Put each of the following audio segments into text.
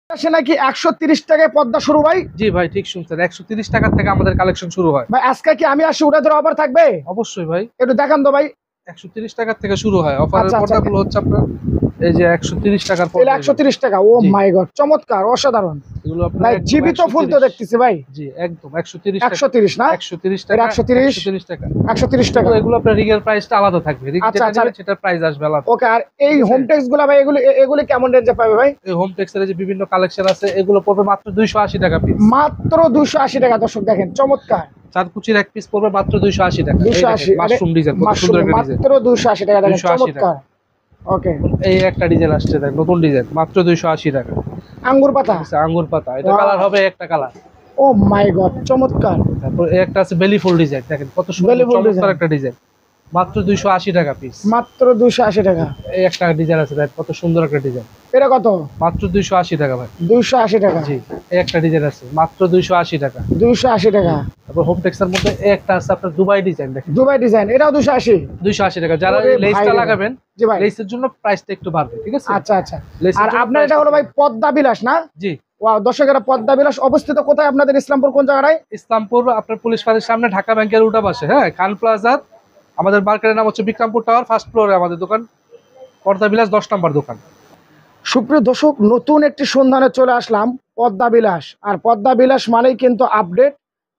আসে নাকি 130 টাকায় পদ্মা শুরু ভাই? জি ভাই, ঠিক শুনছেন, 130 টাকা থেকে আমাদের কালেকশন শুরু হয় ভাই আজকে কি আমি আসি উড়াদের অফার থাকবে? অবশ্যই ভাই। একটু দেখান তো ভাই। 130 টাকা থেকে শুরু হয় অফারের আচ্ছা, আচ্ছা। পর্দাগুলো হচ্ছে আপনার এই যে 130 টাকার এগুলো পর্দা। 130 টাকা। ও জি। মাই গড, চমৎকার, অসাধারণ। এগুলো আপনার ভাই একদম জীবিত ফুল তো 130 দেখতেছি ভাই। জি একদম 130 টাকা। 130 না? 130 এটা টাকা। 130 130 টাকা। 130 টাকা। এগুলো আপনার রিগের প্রাইসটা আলাদা থাকবে। রিগ আচ্ছা, যেটা আচ্ছা। নেবেন সেটার প্রাইস আসবে আলাদা। ওকে, আর এই ঠিক আছে? হোম টেক্স গুলা ভাই এগুলি এগুলি কেমন রেঞ্জে পাবে ভাই? এই হোম টেক্সের যে বিভিন্ন কালেকশন আছে এগুলো পড়বে মাত্র 280 টাকা পিস। মাত্র 280 টাকা। দর্শক দেখেন, চমৎকার। চারকুচির এক পিস পড়বে মাত্র 280 টাকা। 280 মাশরুম ডিজাইন, কত সুন্দর একটা ডিজাইন। মাত্র 280 টাকা দেখেন, 280 টাকা। চমৎকার। ওকে, এই একটা ডিজাইন আসছে দেখ, নতুন ডিজাইন, মাত্র 280 টাকা। আঙ্গুর পাতা। আচ্ছা, আঙ্গুর পাতা, এটা Wow. কালার হবে একটা কালার। ও মাই গড, চমৎকার। তারপর এই একটা আছে বেলি ফুল ডিজাইন, দেখেন কত সুন্দর Belly full চমৎকার design। একটা ডিজাইন, মাত্র 280 টাকা পিস। মাত্র 280 টাকা। এই একটা ডিজাইন আছে দেখ, কত সুন্দর একটা ডিজাইন, এটা কত? মাত্র 280 টাকা ভাই। 280 টাকা। জি, এই একটা ডিজাইন আছে মাত্র 280 টাকা। 280 টাকা। তারপর হোম টেক্সের মধ্যে এই একটা আছে আপনার দুবাই ডিজাইন, দেখেন দুবাই ডিজাইন, এটাও 280। 280 টাকা। যারা ওরে লেসটা ভাই রে। লাগাবেন, জি ভাই। লেসের জন্য প্রাইসটা একটু বাড়বে, ঠিক আছে? আচ্ছা, আচ্ছা। লেসের আর জন্য আপনার এটা price হলো ভাই পদ্মা বিলাস না? জি, ওয়াও, দর্শকেরা পদ্মা বিলাস অবস্থিত কোথায় আপনাদের? ইসলামপুর কোন জায়গায়? ইসলামপুর আপনার পুলিশ ফাঁড়ির সামনে, ঢাকা ব্যাংকের উল্টা পাশে, হ্যাঁ, খান প্লাজার। আমাদের মার্কেটের নাম হচ্ছে বিক্রমপুর টাওয়ার, ফার্স্ট ফ্লোরে আমাদের দোকান, পর্দা বিলাস 10 নম্বর দোকান। সুপ্রিয় দর্শক, নতুন একটি সন্ধানে চলে আসলাম, পদ্মা বিলাস। আর পদ্মা বিলাস মানেই কিন্তু আপডেট।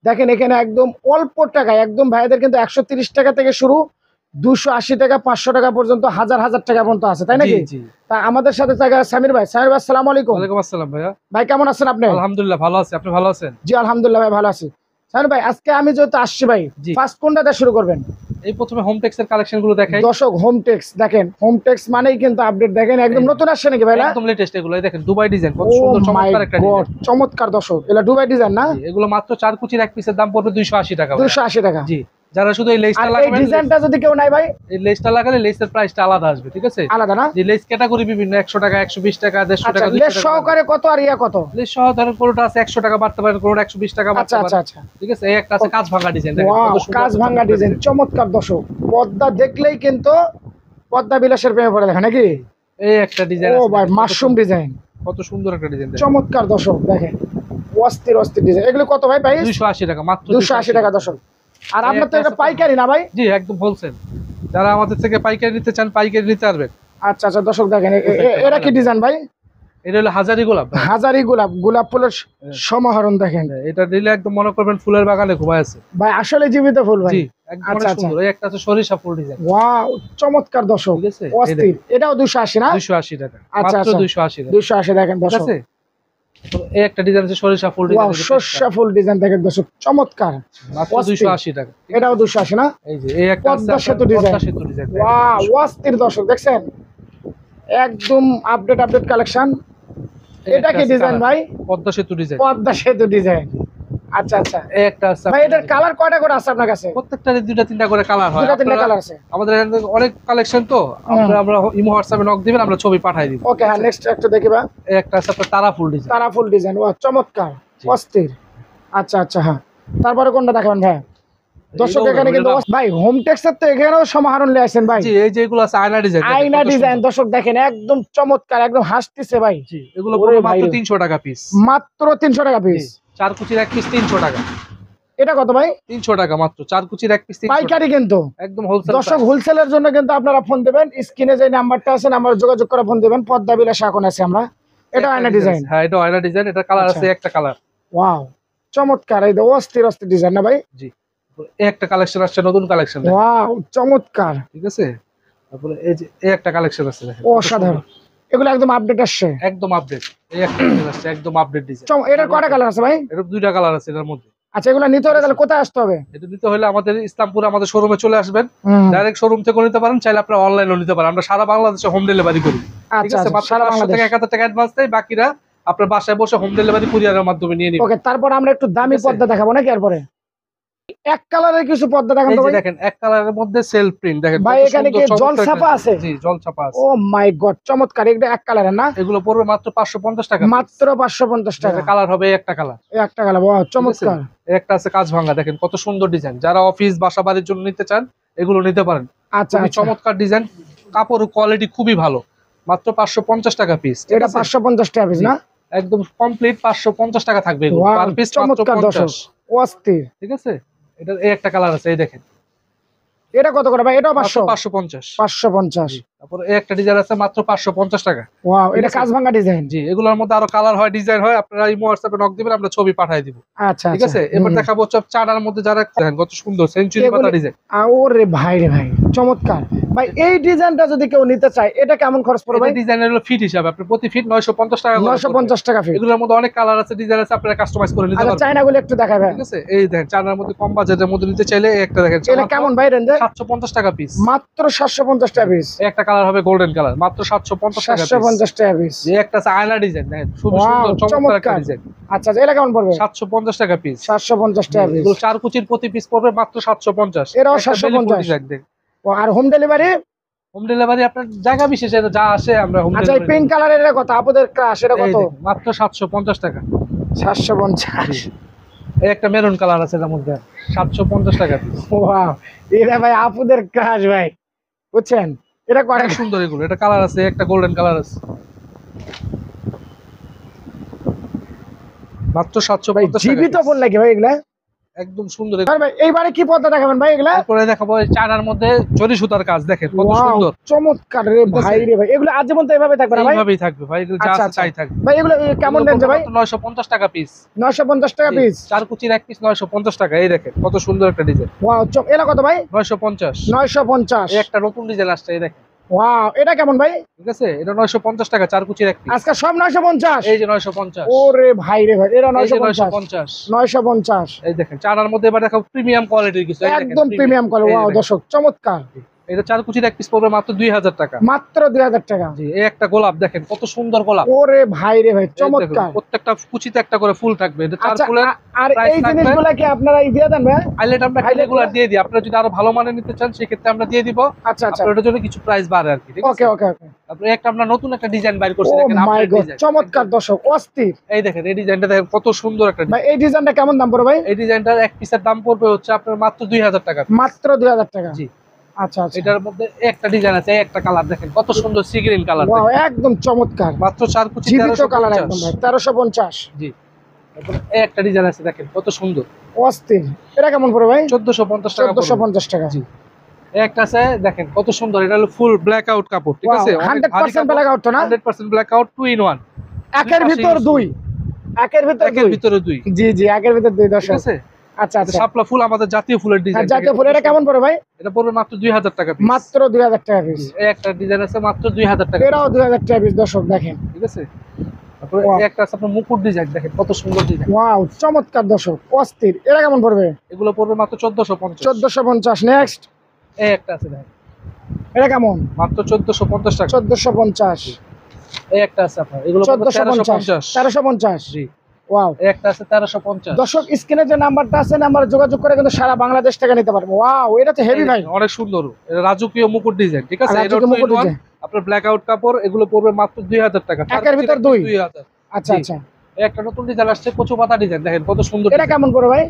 দেখেন এখানে একদম অল্প টাকায়, একদম ভাইদের কিন্তু 130 টাকা থেকে শুরু, 280 টাকা, 500 টাকা পর্যন্ত, হাজার হাজার টাকা পর্যন্ত আছে, তাই নাকি? জি, জি। তা আমাদের সাথে থাকা সামির ভাই। সামির ভাই, আসসালামু আলাইকুম। ওয়ালাইকুম আসসালাম ভাইয়া। ভাই কেমন আছেন আপনি? আলহামদুলিল্লাহ ভালো আছি, আপনি ভালো আছেন? জি আলহামদুলিল্লাহ ভাই, ভালো আছি। সামির ভাই, আজকে আমি যেহেতু আসছি ভাই, জি। ফার্স্ট কোনটা দিয়ে শুরু করবেন? এই প্রথমে হোম টেক্সের কালেকশন গুলো দেখাই। দর্শক হোম টেক্স দেখেন, হোম টেক্স মানেই কিন্তু আপডেট। দেখেন একদম নতুন আসছে নাকি ভাই? একদম লেটেস্ট এগুলো, এই দেখেন দুবাই ডিজাইন, কত ও সুন্দর মাই চমৎকার একটা গড, ডিজাইন। চমৎকার। দর্শক এটা দুবাই ডিজাইন না? জি, এগুলো মাত্র 4 কুচির এক পিসের দাম পড়বে 280 টাকা ভাইয়া। 280 টাকা। জি, যারা শুধু এই লেসটা আর এই লাগাবেন, ডিজাইনটা যদি কেউ নাই ভাই? এই লেসটা লাগালে লেসের প্রাইসটা আলাদা আসবে, ঠিক আছে? আলাদা না? যে লেস ক্যাটাগরি বিভিন্ন, 100 টাকা, 120 টাকা, 150 আচ্ছা, টাকা, 200 লেস টাকা। সহকারে কত আর ইয়া কত? লেস সহ ধরেন কোনটা আছে 100 টাকা বাড়তে পারে, কোনটা 120 টাকা বাড়তে আচ্ছা, পারে, আচ্ছা, আচ্ছা। ঠিক আছে? এই একটা আছে কাজ ভাঙা ডিজাইন, দেখেন ওয়াও, কত সুন্দর কাজ ভাঙা চমৎকার ডিজাইন, চমৎকার। দর্শক পদ্মা দেখলেই কিন্তু পদ্মা বিলাসের প্রেমে পড়ে, দেখেন নাকি? এই একটা ডিজাইন ও আছে, ভাই, দেখেন মাশরুম ডিজাইন, কত সুন্দর একটা ডিজাইন, দেখেন চমৎকার। দর্শক দেখেন, অস্থির অস্থির ডিজাইন। এগুলো কত ভাই প্রাইস? 280 টাকা, মাত্র 280 টাকা। দর্শক, আর এই আপনার তো একটা এটা আছে পাইকারি না ভাই? জি একদম হোলসেল। যারা আমাদের থেকে পাইকারি নিতে চান, পাইকারি নিতে পারবেন। আচ্ছা, আচ্ছা। দর্শক দেখেন, এরা কি ডিজাইন ভাই? এটা হলো হাজারি গোলাপ ভাই। হাজারি গোলাপ, গোলাপ ফুলের সমাহরণ দেখেন এটা দিলে একদম মনে করবেন ফুলের বাগানে ঘুমায় আছে ভাই, আসলে জীবিত ফুল ভাই। জি, একদম অনেক আচ্ছা, আচ্ছা। সুন্দর। এই একটা আছে সরিষা ফুল ডিজাইন, ওয়াও, চমৎকার। দর্শক ঠিক আছে? অস্থির। এটাও 280 না? 280 টাকা, আচ্ছা, মাত্র আচ্ছা। 280 টাকা, 280 দেখেন ঠিক দর্শক। আছে? তো এই একটা ডিজাইন আছে সরিষা ফুল ওয়াও, ডিজাইন, সর্ষা ফুল ডিজাইন দেখেন দর্শক, চমৎকার। মাত্র অস্থির। 280 টাকা। এটাও 280 না? এই যে এই একটা আছে পদ্মা সেতু আপনার ডিজাইন। পদ্মা সেতু ডিজাইন, ওয়াও, অস্থির। দর্শক দেখছেন, একদম আপডেট কালেকশন। এটা কি ডিজাইন ভাই? পদ্মা সেতু ডিজাইন। পদ্মা সেতু ডিজাইন। আচ্ছা, আচ্ছা। এই একটা আছে ভাই এটার কালার কয়টা করে আছে আপনার কাছে? প্রত্যেকটার দুইটা তিনটা করে কালার হয়। দুটা তিনটা আপনারা- কালার আছে। আমাদের এখানে অনেক কালেকশন, তো আমরা ইমো হোয়াটসঅ্যাপে নক দিবেন, আমরা ছবি পাঠাই দিব। ওকে, হ্যাঁ, নেক্সট একটু দেখি ভাই। এই একটা আছে আপনার তারা ফুল ডিজাইন। তারা ফুল ডিজাইন, ও চমৎকার, জি। অস্থির। আচ্ছা, আচ্ছা, হ্যাঁ। তারপরে কোনটা দেখাবেন ভাই? দর্শক এগুলো- এখানে কিন্তু ভাই হোম টেক্সের তো এখানেও সমাহরণ নিয়ে আসেন ভাই। জি, এই যে এগুলো আছে আয়না ডিজাইন, আয়না ডিজাইন। দর্শক দেখেন, একদম চমৎকার, একদম হাসতেছে ভাই। জি, এগুলো ওরে পড়বে ভাই মাত্র রে। 300 টাকা পিস। মাত্র 300 টাকা পিস। চার কুচির এক পিস 300 টাকা। এটা কত ভাই? 300 টাকা মাত্র, চার কুচির এক পিস 300 টাকা। পাইকারি কিন্তু। একদম হোলসেল। দর্শক হোলসেলের জন্য কিন্তু আপনারা ফোন দেবেন, স্ক্রিনে যে নাম্বারটা আছে নাম্বার যোগাযোগ করে ফোন দেবেন। পদ্মা বিলাস এখন আছে আমরা। এটা আয়না ডিজাইন। হ্যাঁ, এটা আয়না ডিজাইন, এটা কালার আচ্ছা। আছে একটা কালার। ওয়াও, চমৎকার। এই অস্থির অস্থির ডিজাইন না ভাই? জি, এই একটা কালেকশন আসছে, নতুন কালেকশন, ওয়াও, চমৎকার। ঠিক আছে? তারপরে এই যে এই একটা কালেকশন আছে, দেখেন অসাধারণ। এগুলো একদম আপডেট আসছে। একদম আপডেট। এই একটা ডিজাইন আসছে, একদম আপডেট ডিজাইন। এটার কয়টা কালার আছে ভাই? এর দুইটা কালার আছে এর মধ্যে। আচ্ছা, এগুলো নিতে হলে তাহলে কোথায় আসতে হবে? এটা নিতে হলে আমাদের ইসলামপুরে আমাদের শোরুমে চলে আসবেন। ডাইরেক্ট শোরুম থেকে নিতে পারেন, চাইলে আপনারা অনলাইনেও নিতে পারেন। আমরা সারা বাংলাদেশে হোম ডেলিভারি করি, ঠিক আচ্ছা, আছে? আচ্ছা, মাত্র সারা 500 বাংলাদেশ। থেকে 1000 টাকা অ্যাডভান্স দেয়, বাকিরা আপনার বাসায় বসে হোম ডেলিভারি কুরিয়ারের মাধ্যমে নিয়ে নিবেন। ওকে, তারপর আমরা একটু দামি ঠিক আছে। পর্দা দেখাবো নাকি? এরপরে এক কালারের কিছু পর্দা দেখান এই তো যে ভাই। দেখেন এক কালারের মধ্যে সেলফ প্রিন্ট, দেখেন ভাই কত এখানে সুন্দর কি জল চমৎকার ছাপা একটা- আছে? জি, জল ছাপা আছে। ও মাই গড, চমৎকার। এটা এক কালারের না? এগুলো পড়বে মাত্র 550 টাকা। মাত্র 550 টাকা। কালার হবে একটা কালার। এই একটা কালার, ওয়াও, চমৎকার। একটা আছে কাজ ভাঙা, দেখেন কত সুন্দর ডিজাইন। যারা অফিস বাসা বাড়ির জন্য নিতে চান এগুলো নিতে পারেন। আচ্ছা, খুবই আচ্ছা। চমৎকার ডিজাইন, কাপড় কোয়ালিটি খুবই ভালো, মাত্র 550 টাকা পিস। এটা 550 টাকা পিস না? একদম কমপ্লিট 550 টাকা থাকবে Wow, পার পিস, মাত্র চমৎকার 50। দর্শক, অস্থির। ঠিক আছে, এটা এই একটা কালার আছে, এই দেখেন এটা কত করে ভাই? এটাও মাত্র 500, 550। 550। তারপর এই একটা ডিজাইন আছে মাত্র 550 টাকা। ওয়াও, ঠিক এটা আছে? কাজ ভাঙা ডিজাইন। জি, এগুলোর মধ্যে আরো কালার হয়, ডিজাইন হয়, আপনারা ইমো হোয়াটসঅ্যাপে নক দিবেন, আমরা ছবি পাঠিয়ে দিব। আচ্ছা ঠিক আচ্ছা। আছে, এবার দেখাবো হচ্ছে চায়নার মধ্যে যারা দেখেন কত সুন্দর সেঞ্চুরি পাতা ডিজাইন। ওরে ভাই রে ভাই, চমৎকার ভাই। এই ডিজাইনটা যদি কেউ নিতে চায়, এটা কেমন খরচ পড়বে ভাই? ডিজাইনের হলো ফিট হিসাবে, আপনি প্রতি ফিট 950 টাকা করে পড়বে। 950 টাকা ফিট। এগুলোর মধ্যে অনেক কালার আছে, ডিজাইন আছে, আপনারা কাস্টমাইজ করে নিতে আচ্ছা, পারবেন। চায়নাগুলো একটু দেখাবে। ঠিক আছে, এই দেখেন চায়নার মধ্যে কম বাজেটের মধ্যে নিতে চাইলে এই একটা দেখেন, এটা কেমন ভাই রেঞ্জে? 750 টাকা পিস। মাত্র 750 টাকা পিস। এই একটা কালার হবে গোল্ডেন কালার, মাত্র 750 টাকা পিস। 750 টাকা পিস। যে একটা আছে আয়না ডিজাইন, দেখেন খুব Wow, সুন্দর চমৎকার একটা চমৎকার। ডিজাইন। আচ্ছা আচ্ছা, এটা কেমন পড়বে? 750 টাকা পিস। 750 টাকা পিস। এগুলো 4 কুচির প্রতি পিস পড়বে মাত্র 750। এটাও একটা 750 belly full design দেখেন। আর হোম ডেলিভারি? হোম ডেলিভারি আপনার জায়গা বিশেষে যা আসে আমরা হোম আচ্ছা, এই পিঙ্ক কালারের এটা কত? আপুদের ক্রাশ, এটা কত? মাত্র 750 টাকা। 750। এই একটা মেরুন কালার আছে, এর মধ্যে 750 টাকা পিস। ওয়াও, এটা ভাই আপুদের ক্রাশ ভাই, বুঝছেন? এটা করে অনেক সুন্দর এগুলো, এটা কালার আছে, একটা গোল্ডেন কালার আছে, মাত্র ভাই 750 টাকা। জীবিত ফুল নাকি ভাই এগুলা? একদম সুন্দর। আর ভাই এইবারে কি পর্দা দেখাবেন ভাই এগুলা? তারপরে দেখাবো এই চায়নার মধ্যে জরি সুতার কাজ, দেখেন কত Wow, সুন্দর। চমৎকার রে ভাই রে ভাই। এগুলো আজীবন তো এভাবে থাকবে না ভাই? এইভাবেই থাকবে ভাই, এগুলো যা আচ্ছা, আছে আচ্ছা। তাই থাকবে। ভাই এগুলো কেমন রেঞ্জে ভাই? 950 টাকা পিস। 950 টাকা পিস। 4 কুচির এক পিস 950 টাকা। এই দেখেন কত সুন্দর একটা ডিজাইন, ওয়াও, এটা কত ভাই? 950। 950। এই একটা নতুন ডিজাইন আসছে, এই দেখেন। ওয়াও, এটা কেমন ভাই? ঠিক আছে, এটা 950 টাকা, 4 কুচির এক পিস। আজকে সব 950? এই যে 950। ওরে ভাই রে ভাই, এটা এই যে 950। 950। 950 এই দেখেন চায়নার মধ্যে এবার দেখো প্রিমিয়াম কোয়ালিটির কিছু, এই দেখেন একদম প্রিমিয়াম কোয়ালিটি। এই ওয়াও দেখেন। দর্শক, চমৎকার। এটা 4 কুচির এক পিস পড়বে মাত্র 2000 টাকা। মাত্র 2000 টাকা। জি, এই একটা গোলাপ দেখেন কত সুন্দর গোলাপ। ওরে ভাই রে ভাই, এই দেখুন, চমৎকার। প্রত্যেকটা কুচিতে একটা করে ফুল থাকবে। এটা 4 আচ্ছা, ফুলের আর price এই থাকবে। জিনিসগুলা কি আপনারা দিয়ে দেন ভাই? হাইলাইট আমরা Highlight রেগুলার গুলো? দিয়ে দিই, আপনারা যদি আরো ভালো মানের নিতে চান সেক্ষেত্রে আমরা দিয়ে দিব। আচ্ছা আচ্ছা, আপনার ওটার জন্য কিছু প্রাইস বাড়ে আর কি। ঠিক আছে, ওকে ওকে ওকে। তারপরে একটা আমরা নতুন একটা ডিজাইন বাইর করছি, ও দেখেন মাই আপডেট গড, ডিজাইন। চমৎকার দর্শক, অস্থির। এই দেখেন এই ডিজাইনটা দেখেন কত সুন্দর একটা ডিজাইন। ভাই এই ডিজাইনটা কেমন দাম পড়বে ভাই? এই ডিজাইনটার এক পিসের দাম পড়বে হচ্ছে আপনার মাত্র 2000 টাকা। মাত্র 2000 টাকা। জি, আচ্ছা আচ্ছা। এটার মধ্যে একটা ডিজাইন আছে, এই একটা কালার দেখেন কত সুন্দর সি গ্রিন কালার। ওয়াও, একদম চমৎকার, মাত্র 4 কুচি জীবিত কালার একদম ভাই। 1350। জি, তারপরে এই একটা ডিজাইন আছে দেখেন কত সুন্দর, অস্থির। এটা কেমন পড়বে ভাই? 1450 টাকা। 1450 টাকা। জি, এই একটা আছে দেখেন কত সুন্দর, এটা হলো ফুল ব্ল্যাক আউট কাপড়। ঠিক আছে, 100% ব্ল্যাক আউট তো না? 100% ব্ল্যাক আউট, 2 in 1। একের ভিতর দুই। একের ভিতর একের দুই। ভিতরে দুই। জি জি, একের ভিতর দুই ঠিক দর্শক। আছে, আচ্ছা এটা আচ্ছা। শাপলা ফুল আমাদের জাতীয় ফুলের হ্যাঁ, ডিজাইন। জাতীয় ফুল। এটা কেমন পড়বে ভাই? এটা পড়বে মাত্র 2000 টাকা পিস। মাত্র 2000 টাকা পিস। এই একটা ডিজাইন আছে মাত্র 2000 টাকা। এটাও 2000 টাকা পিস দর্শক, দেখেন। ঠিক আছে, তারপরে Wow. এই একটা আছে আপনার মুকুট ডিজাইন, দেখেন কত সুন্দর ডিজাইন। ওয়াও, চমৎকার দর্শক, অস্থির। এটা কেমন পড়বে? এগুলো পড়বে মাত্র 1450। 1450। নেক্সট, এই একটা আছে দেখেন এটা কেমন? মাত্র 1450 টাকা। 1450। এই একটা আছে আপনার, এগুলো পড়বে 1450। 1350। 1350। জি, ওয়াও এই একটা আছে 1350। দর্শক, স্ক্রিনে যে নাম্বারটা আছে, নাম্বারে যোগাযোগ করে কিন্তু সারা বাংলাদেশ থেকে নিতে পারবো। ওয়াও, এটা তো হেভি ভাই। অনেক সুন্দর, এটা রাজকীয় মুকুট ডিজাইন। ঠিক আছে, এটা রাজকীয় মুকুট ডিজাইন। আপনার ব্ল্যাক আউট কাপড়, এগুলো পড়বে মাত্র 2000 টাকা। একের ভিতর দুই। 2000। আচ্ছা জি। আচ্ছা। এই একটা নতুন ডিজাইন আসছে কচু পাতা ডিজাইন, দেখেন কত সুন্দর এটা design। কেমন পড়বে ভাই?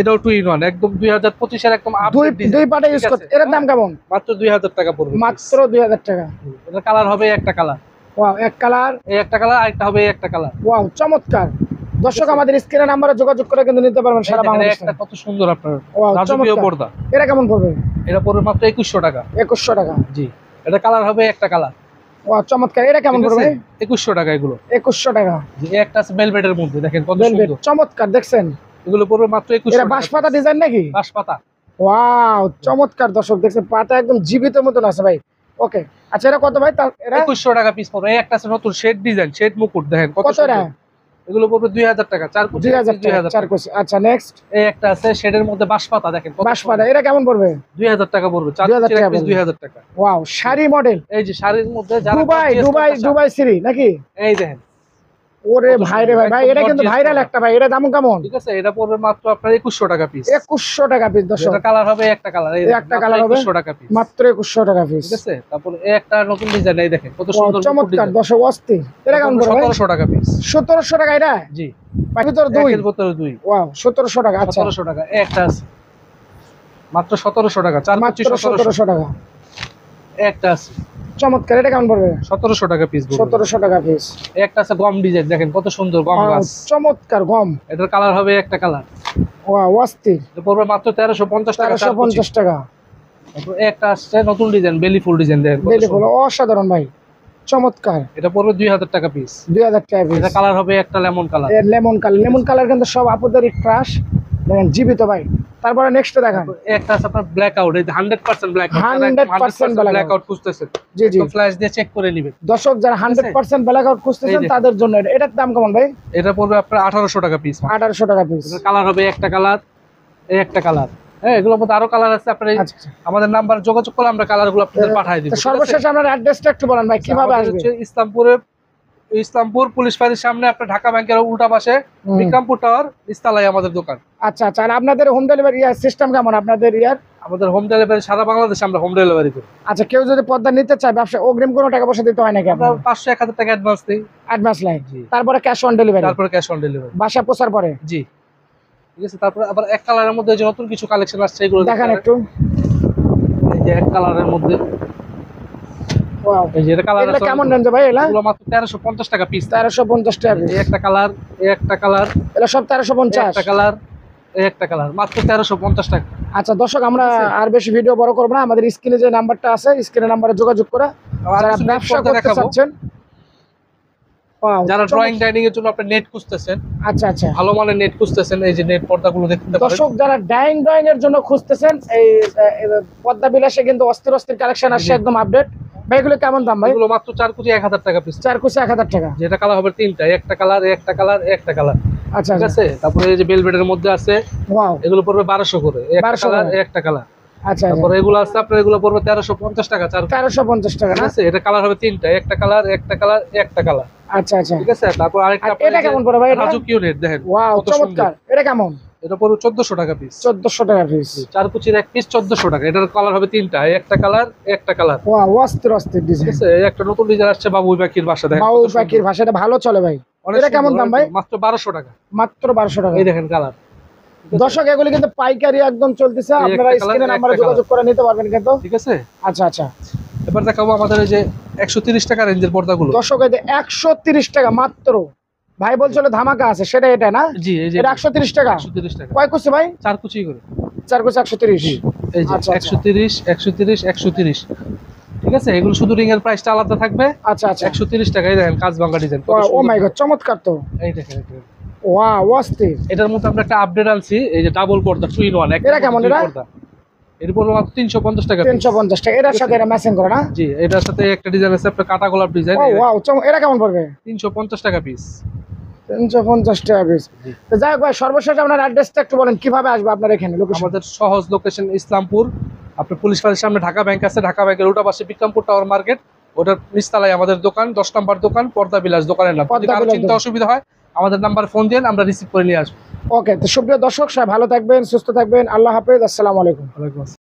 এটাও 2 in 1, একদম 2025 এর একদম দুই আপডেট ডিজাইন। দুই পাটে ইউজ করতে। এটার দাম কেমন? মাত্র 2000 টাকা পড়বে। মাত্র 2000 টাকা। এটা কালার হবে একটা কালার, ওয়াও, এক কালার। এই একটা কালার, আরেকটা হবে এই একটা কালার। ওয়াও, চমৎকার দর্শক, আমাদের স্ক্রিনে নাম্বারে যোগাযোগ করে কিন্তু নিতে পারবেন সারা বাংলাদেশ একটা কত সুন্দর আপনার ওয়াও, রাজকীয় চমৎকার। পর্দা। এটা কেমন পড়বে? এটা পড়বে মাত্র 2100 টাকা। 2100 টাকা। জি, এটা কালার হবে একটা কালার। ওয়াও, চমৎকার। এটা কেমন পড়বে? 2100 টাকা এগুলো। 2100 টাকা। জি, এই একটা আছে ভেলভেটের মধ্যে, দেখেন কত ভেলভেট, সুন্দর। চমৎকার, দেখছেন? এগুলো পড়বে মাত্র 2100 এটা টাকা। বাঁশপাতা ডিজাইন নাকি? বাঁশপাতা। ওয়াও, চমৎকার দর্শক, দেখছেন পাতা একদম জীবিত মতন আছে ভাই। ওকে, আচ্ছা, এটা কত ভাই? এটা 2100 টাকা পিস পড়বে। এই একটা আছে নতুন শেড ডিজাইন, শেড মুকুট, দেখেন কত কত এটা? সুন্দর। এগুলো পড়বে 2000 টাকা। 4 কুচি 2000 টাকা। 2000 চার টাকা। কুচি। আচ্ছা, নেক্সট, এই একটা আছে শেডের মধ্যে বাঁশপাতা, দেখেন কত বাঁশপাতা। এটা কেমন পড়বে? 2000 টাকা পড়বে। 4 2000 কুচির এক টাকা পিস পড়বে। 2000 টাকা। Wow, sari model. এই যে শাড়ির মধ্যে যারা দুবাই gorgeous দুবাই করতে চান, দুবাই সিরি নাকি? এই দেখেন ওরে কত ভাই রে ভাই, সুন্দর, ভাই একদম এটা কিন্তু gorgeous ভাইরাল করা। একটা ভাই। এটা দাম কেমন? ঠিক আছে, এটা পড়বে মাত্র আপনার 2100 টাকা পিস। 2100 টাকা পিস দর্শক। এটা কালার হবে একটা কালার, এই এই দেখেন, একটা মাত্র কালার হবে 2100 টাকা পিস। মাত্র 2100 টাকা পিস। ঠিক আছে, তারপর এই একটা নতুন ডিজাইন, এই দেখেন কত ওয়াও, সুন্দর মুকুট চমৎকার ডিজাইন। দর্শক, অস্থির। এটা কেমন পড়বে ভাই? 1700 টাকা পিস। 1700 টাকা এটা? জি, ভাই ভিতর দুই। একের ভিতরে দুই। ওয়াও, 1700 টাকা। আচ্ছা, 1700 টাকা। এই একটা আছে মাত্র 1700 টাকা। 4 মাত্র কুচি 1700। 1700 টাকা। এই একটা আছে চমৎকার, এটা কেমন পড়বে? 1700 টাকা পিস। 1700 টাকা পিস। একটা আছে গম ডিজাইন, দেখেন কত সুন্দর গম গাছ। চমৎকার গম। এটার কালার হবে একটা কালার। ওয়াও, অস্থির। এটা পড়বে মাত্র 1350 টাকা। 1350 টাকা। তারপর একটা আসছে নতুন ডিজাইন, বেলি ফুল ডিজাইন, দেখেন বেলি ফুল অসাধারণ ভাই, চমৎকার। এটা পড়বে 2000 টাকা পিস। 2000 টাকা পিস। এটা কালার হবে একটা lemon colour. Lemon colour, lemon colour কিন্তু সব আপুদেরই ক্রাশ, দেখেন জীবিত ভাই। তারপরে নেক্সট দেখান। একটা আছে আপনার ব্ল্যাক আউট, এই 100% ব্ল্যাক আউট। 100% ব্ল্যাক আউট খুঁজতেছেন, জি জি, তো ফ্ল্যাশ দিয়ে চেক করে নেবেন। দর্শক যারা 100% ব্ল্যাক আউট খুঁজতেছেন তাদের জন্য এটার দাম কেমন ভাই? এটা পড়বে আপনার 1800 টাকা পিস। 1800 টাকা পিস। এটার কালার হবে একটা কালার, এই একটা কালার। হ্যাঁ, এগুলোর মধ্যে আরো কালার আছে। আপনার আচ্ছা, আমাদের নাম্বার যোগাযোগ করলে আমরা কালারগুলো আপনাদের পাঠিয়ে দিব। তো সর্বশেষ আপনার অ্যাড্রেসটা একটু বলেন ভাই, কিভাবে আমাদের আসবে? হচ্ছে ইসলামপুর পুলিশ ফাঁড়ির সামনে, আপনার ঢাকা ব্যাংকের উল্টা পাশে বিক্রমপুর টাওয়ার নিচতলায় আমাদের দোকান। আচ্ছা আচ্ছা, আর আপনাদের হোম ডেলিভারি সিস্টেম কেমন আপনাদের আমাদের হোম ডেলিভারি সারা বাংলাদেশে আমরা হোম ডেলিভারি করি। আচ্ছা, কেউ যদি পর্দা নিতে চায় ব্যবসা, অগ্রিম কোনো টাকা পয়সা দিতে হয় নাকি? আমরা 500-1000 টাকা অ্যাডভান্স দিই, অ্যাডভান্স লাইন, তারপরে ক্যাশ অন ডেলিভারি, তারপরে ক্যাশ অন ডেলিভারি বাসা পৌঁছার পরে। জি, ঠিক আছে। তারপরে আবার এক কালারের মধ্যে যে নতুন কিছু কালেকশন আসছে, এগুলো দেখান একটু। এই যে এক কালারের মধ্যে, ওয়াও, এই যে এটা কালার এগুলো আছে কেমন রেঞ্জ ভাই? এগুলো মাত্র 1350 টাকা পিস। 1350 টাকা পিস। এই একটা কালার, এই একটা কালার, এগুলো সব 1350। একটা কালার, এই একটা কালার, মাত্র 1350 টাকা। আচ্ছা দর্শক, আমরা আর বেশি ভিডিও বড় করব না, আমাদের স্ক্রিনে যে নাম্বারটা আছে, স্ক্রিনের নাম্বারে যোগাযোগ করে যারা ব্যবসা করতে চাচ্ছেন, যারা ড্রয়িং ডাইনিং এর জন্য আপনি নেট খুঁজতেছেন, আচ্ছা আচ্ছা, ভালো মানের নেট খুঁজতেছেন, এই যে নেট পর্দাগুলো দেখতে পারেন। দর্শক যারা ড্রয়িং এর জন্য খুঁজতেছেন, এই পদ্মা বিলাসে কিন্তু অস্থির অস্থির কালেকশন আসছে, একদম আপডেট। ভাই এগুলো কেমন দাম ভাই? এগুলো মাত্র 4 কোটি 1000 টাকা পিস। 4 কুচি 1000 টাকা। যেটা কালার হবে তিনটা, একটা কালার, একটা কালার, একটা কালার। আচ্ছা ঠিক আছে। তারপরে এই যে বেলভেটের মধ্যে আছে, ওয়াও, এগুলো পড়বে 1200 করে, একটা 1200 কালার, করে। একটা কালার। আচ্ছা, তারপরে এগুলো আছে আপনার, এগুলো পড়বে 1350 টাকা। 1350 টাকা ঠিক না? আছে। এটা কালার হবে তিনটা, একটা কালার, একটা কালার, একটা কালার। আচ্ছা আচ্ছা, ঠিক আছে। তারপর আরেকটা আর এটা কেমন পড়ে ভাই? এটা রাজকীয় নেট, দেখেন ওয়াও, কত সুন্দর। চমৎকার। এটা কেমন? এটা পড়বে 1400 টাকা পিস। 1400 টাকা পিস। 4 কুচির এক পিস 1400 টাকা। এটার কালার হবে তিনটা, একটা কালার, একটা কালার। ওয়াও, অস্থির অস্থির ঠিক ডিজাইন। আছে। এই একটা নতুন ডিজাইন আসছে বাবুই পাখির বাসা, দেখেন বাউ পাখির ভাষাটা ভালো চলে ভাই। এটা কেমন দাম ভাই? মাত্র 1200 টাকা। মাত্র 1200 টাকা। এই দেখেন কালার। দর্শক এগুলি কিন্তু পাইকারি একদম চলতেছে, এই আপনারা একটা স্ক্রিনে কালার, নাম্বারে একটা যোগাযোগ করে নিতে পারবেন কিন্তু। ঠিক আছে। আচ্ছা আচ্ছা, এবার দেখাবো আমাদের এই যে 130 টাকা রেঞ্জের পর্দাগুলো। দর্শক এই যে 130 টাকা মাত্র, ভাই বলছিল ধামাকা আছে, সেটা এটা না? জি, এই যে এটা 130 টাকা। 130 টাকা। কয় কুচি ভাই? 4 কুচি করে। 4 কুচি 130। এই যে আচ্ছা, আচ্ছা। 130, 130, 130। ঠিক আছে। এগুলো শুধু রিং এর প্রাইসটা আলাদা থাকবে। আচ্ছা আচ্ছা, 130 টাকা। এই দেখেন কাজ ভাঙা ডিজাইন। ও মাই গড, চমৎকার তো। এই দেখেন, এই দেখেন। ওয়াও, অস্থির। এটার মধ্যে আমরা একটা আপডেট আনছি, এই যে ডাবল পর্দা 2 in 1। এটা কেমন এটা? এর পর মাত্র 350 টাকা। 350 টাকা। এটার সাথে এটা ম্যাচিং করে না? জি, এটার সাথে একটা ডিজাইন আছে আপনার কাটা গোলাপ ডিজাইন। ও ওয়াও, এটা কেমন পড়বে? 350 টাকা পিস। 350 টাকা পিস। তো যাই হোক ভাই, সর্বশেষ আপনার অ্যাড্রেসটা একটু বলেন, কিভাবে আসবে আপনার এখানে লোকেশন? আমাদের সহজ লোকেশন ইসলামপুর, আপনার পুলিশ ফাঁড়ির সামনে ঢাকা ব্যাংক আছে, ঢাকা ব্যাংকের উল্টা পাশে বিক্রমপুর টাওয়ার মার্কেট, ওটার নিচতলায় আমাদের দোকান, 10 নম্বর দোকান, পর্দা বিলাস দোকানের নাম। যদি কারো চিন্তা অসুবিধা হয় আমাদের নাম্বার ফোন দেন, আমরা রিসিভ করে নিয়ে আসবো। ওকে, তো সুপ্রিয় দর্শক সবাই ভালো থাকবেন, সুস্থ থাকবেন, আল্লাহ হাফেজ, আসসালামু আলাইকুম। ওয়ালাইকুম আসসালাম।